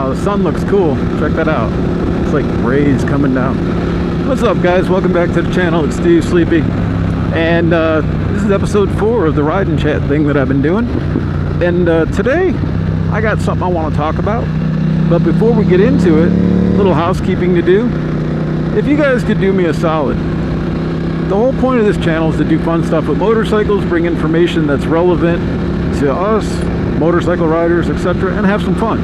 The sun looks cool. Check that out. It's like rays coming down. What's up, guys? Welcome back to the channel. It's Steve Sleepy. And this is episode 4 of the ride and chat thing that I've been doing. And today, I got something I want to talk about. But before we get into it, a little housekeeping to do. If you guys could do me a solid. The whole point of this channel is to do fun stuff with motorcycles, bring information that's relevant to us, motorcycle riders, etc., and have some fun.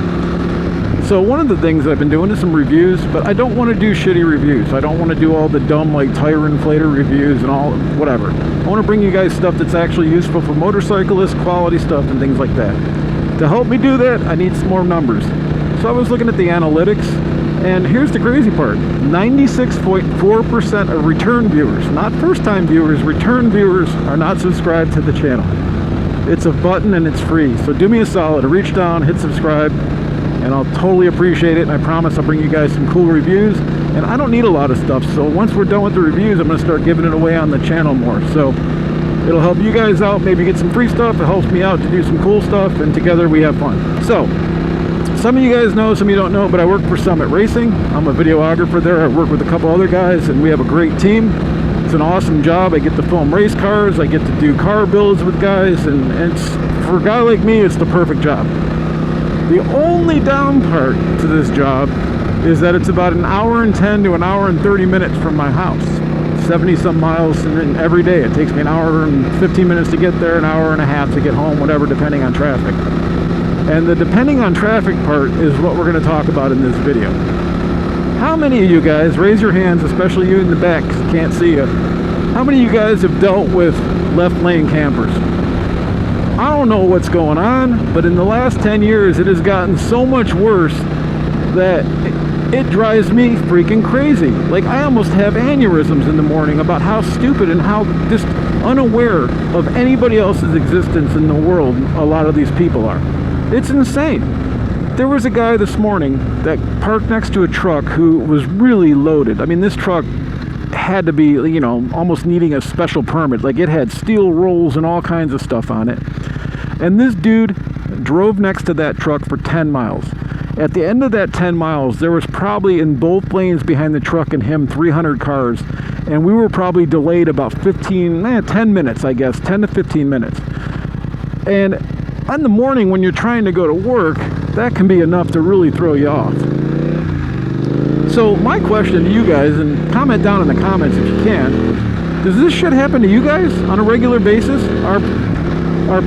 So one of the things I've been doing is some reviews, but I don't want to do shitty reviews. I don't want to do all the dumb like tire inflator reviews and all whatever. I want to bring you guys stuff that's actually useful for motorcyclists, quality stuff and things like that. To help me do that, I need some more numbers. So I was looking at the analytics, and here's the crazy part. 96.4% of return viewers, not first-time viewers, return viewers are not subscribed to the channel. It's a button and it's free. So do me a solid, reach down, hit subscribe, and I'll totally appreciate it. And I promise I'll bring you guys some cool reviews. And I don't need a lot of stuff, so once we're done with the reviews, I'm going to start giving it away on the channel more. So it'll help you guys out, maybe get some free stuff. It helps me out to do some cool stuff, and together we have fun. So some of you guys know, some of you don't know, but I work for Summit Racing. I'm a videographer there. I work with a couple other guys, and we have a great team. It's an awesome job. I get to film race cars. I get to do car builds with guys, and it's, for a guy like me, it's the perfect job. The only down part to this job is that it's about an hour and 10 to an hour and 30 minutes from my house. 70-some miles every day. It takes me an hour and 15 minutes to get there, an hour and a half to get home, whatever, depending on traffic. And the depending on traffic part is what we're going to talk about in this video. How many of you guys, raise your hands, especially you in the back because I can't see you, how many of you guys have dealt with left lane campers? I don't know what's going on, but in the last 10 years it has gotten so much worse that it drives me freaking crazy. Like, I almost have aneurysms in the morning about how stupid and how just unaware of anybody else's existence in the world a lot of these people are. It's insane. There was a guy this morning that parked next to a truck who was really loaded. I mean, this truck had to be, you know, almost needing a special permit. Like, it had steel rolls and all kinds of stuff on it. And this dude drove next to that truck for 10 miles. At the end of that 10 miles, there was probably in both lanes behind the truck and him 300 cars. And we were probably delayed about 10 minutes, I guess, 10 to 15 minutes. And in the morning when you're trying to go to work, that can be enough to really throw you off. So my question to you guys, and comment down in the comments if you can, does this shit happen to you guys on a regular basis? Are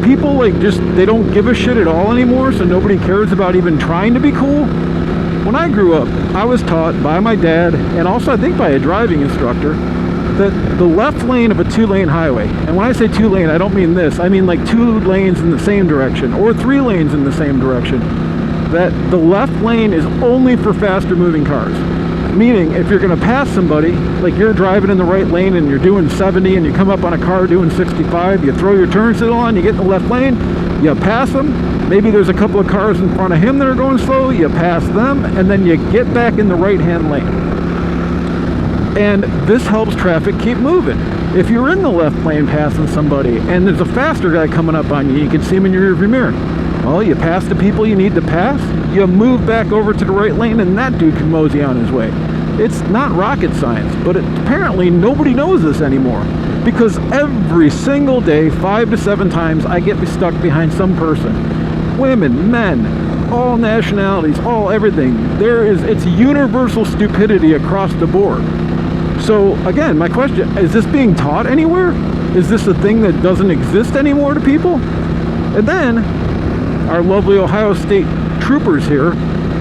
people like just, they don't give a shit at all anymore, so nobody cares about even trying to be cool? When I grew up, I was taught by my dad, and also I think by a driving instructor, that the left lane of a 2-lane highway, and when I say 2-lane, I don't mean this, I mean like 2 lanes in the same direction, or 3 lanes in the same direction, that the left lane is only for faster moving cars. Meaning, if you're going to pass somebody, like you're driving in the right lane and you're doing 70 and you come up on a car doing 65, you throw your turn signal on, you get in the left lane, you pass them, maybe there's a couple of cars in front of him that are going slow, you pass them, and then you get back in the right-hand lane. And this helps traffic keep moving. If you're in the left lane passing somebody and there's a faster guy coming up on you, you can see him in your rearview mirror. Well, you pass the people you need to pass, you move back over to the right lane, and that dude can mosey on his way. It's not rocket science, but apparently nobody knows this anymore. Because every single day, 5 to 7 times, I get stuck behind some person. Women, men, all nationalities, all everything. It's universal stupidity across the board. So again, my question, is this being taught anywhere? Is this a thing that doesn't exist anymore to people? And then, our lovely Ohio State troopers here,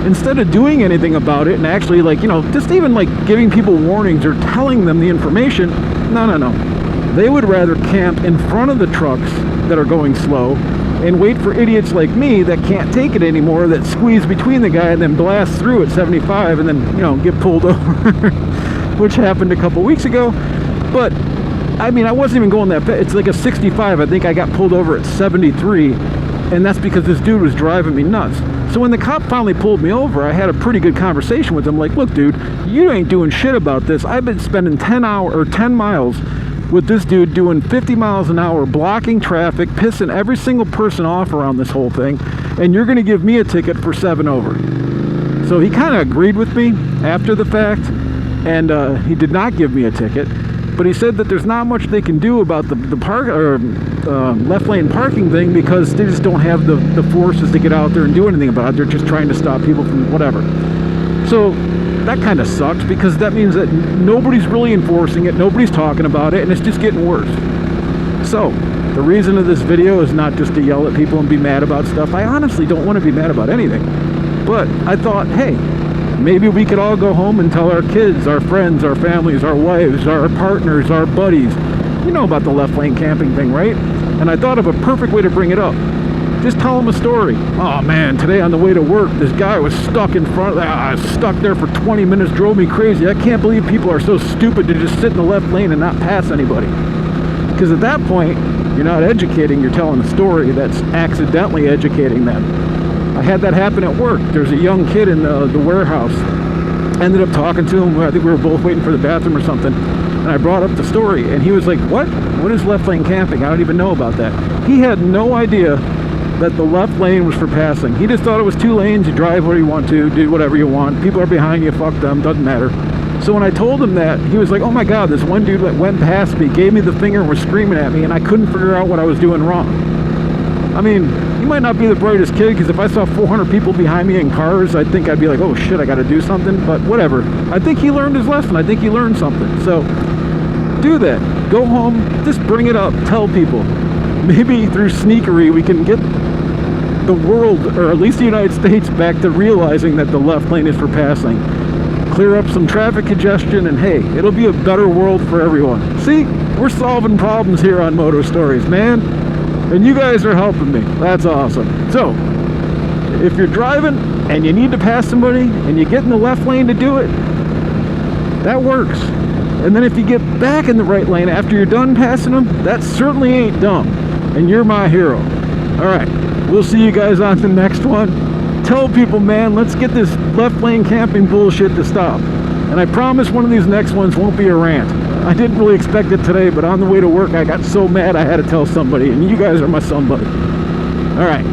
instead of doing anything about it and actually, like, you know, just even like giving people warnings or telling them the information, no. They would rather camp in front of the trucks that are going slow and wait for idiots like me that can't take it anymore, that squeeze between the guy and then blast through at 75 and then, you know, get pulled over, which happened a couple weeks ago. But I mean, I wasn't even going that fast. It's like a 65. I think I got pulled over at 73. And that's because this dude was driving me nuts. So when the cop finally pulled me over, I had a pretty good conversation with him. Like, look, dude, you ain't doing shit about this. I've been spending 10 miles with this dude doing 50 miles an hour, blocking traffic, pissing every single person off around this whole thing, and you're going to give me a ticket for 7 over. So he kind of agreed with me after the fact, and he did not give me a ticket. But he said that there's not much they can do about the park or left lane parking thing, because they just don't have the forces to get out there and do anything about it. They're just trying to stop people from whatever. So that kind of sucks, because that means that nobody's really enforcing it, nobody's talking about it, and it's just getting worse. So the reason of this video is not just to yell at people and be mad about stuff. I honestly don't want to be mad about anything. But I thought, hey, maybe we could all go home and tell our kids, our friends, our families, our wives, our partners, our buddies. You know about the left lane camping thing, right? And I thought of a perfect way to bring it up. Just tell them a story. Oh man, today on the way to work, this guy was stuck in front of, stuck there for 20 minutes, drove me crazy. I can't believe people are so stupid to just sit in the left lane and not pass anybody. Because at that point, you're not educating, you're telling a story that's accidentally educating them. I had that happen at work. There's a young kid in the warehouse. Ended up talking to him. I think we were both waiting for the bathroom or something. And I brought up the story, and he was like, what? What is left lane camping? I don't even know about that. He had no idea that the left lane was for passing. He just thought it was 2 lanes. You drive where you want to, do whatever you want. People are behind you, fuck them, doesn't matter. So when I told him that, he was like, oh my God, this one dude that went past me, gave me the finger and was screaming at me, and I couldn't figure out what I was doing wrong. I mean, he might not be the brightest kid, because if I saw 400 people behind me in cars, I think I'd be like, oh shit, I gotta do something, but whatever. I think he learned his lesson. I think he learned something. So do that. Go home, just bring it up, tell people. Maybe through sneakery we can get the world, or at least the United States, back to realizing that the left lane is for passing. Clear up some traffic congestion, and hey, it'll be a better world for everyone. See, we're solving problems here on Moto Stories, man. And you guys are helping me. That's awesome. So, if you're driving and you need to pass somebody and you get in the left lane to do it, that works. And then if you get back in the right lane after you're done passing them, that certainly ain't dumb. And you're my hero. Alright, we'll see you guys on the next one. Tell people, man, let's get this left lane camping bullshit to stop. And I promise one of these next ones won't be a rant. I didn't really expect it today, but on the way to work I got so mad I had to tell somebody, and you guys are my somebody. Alright,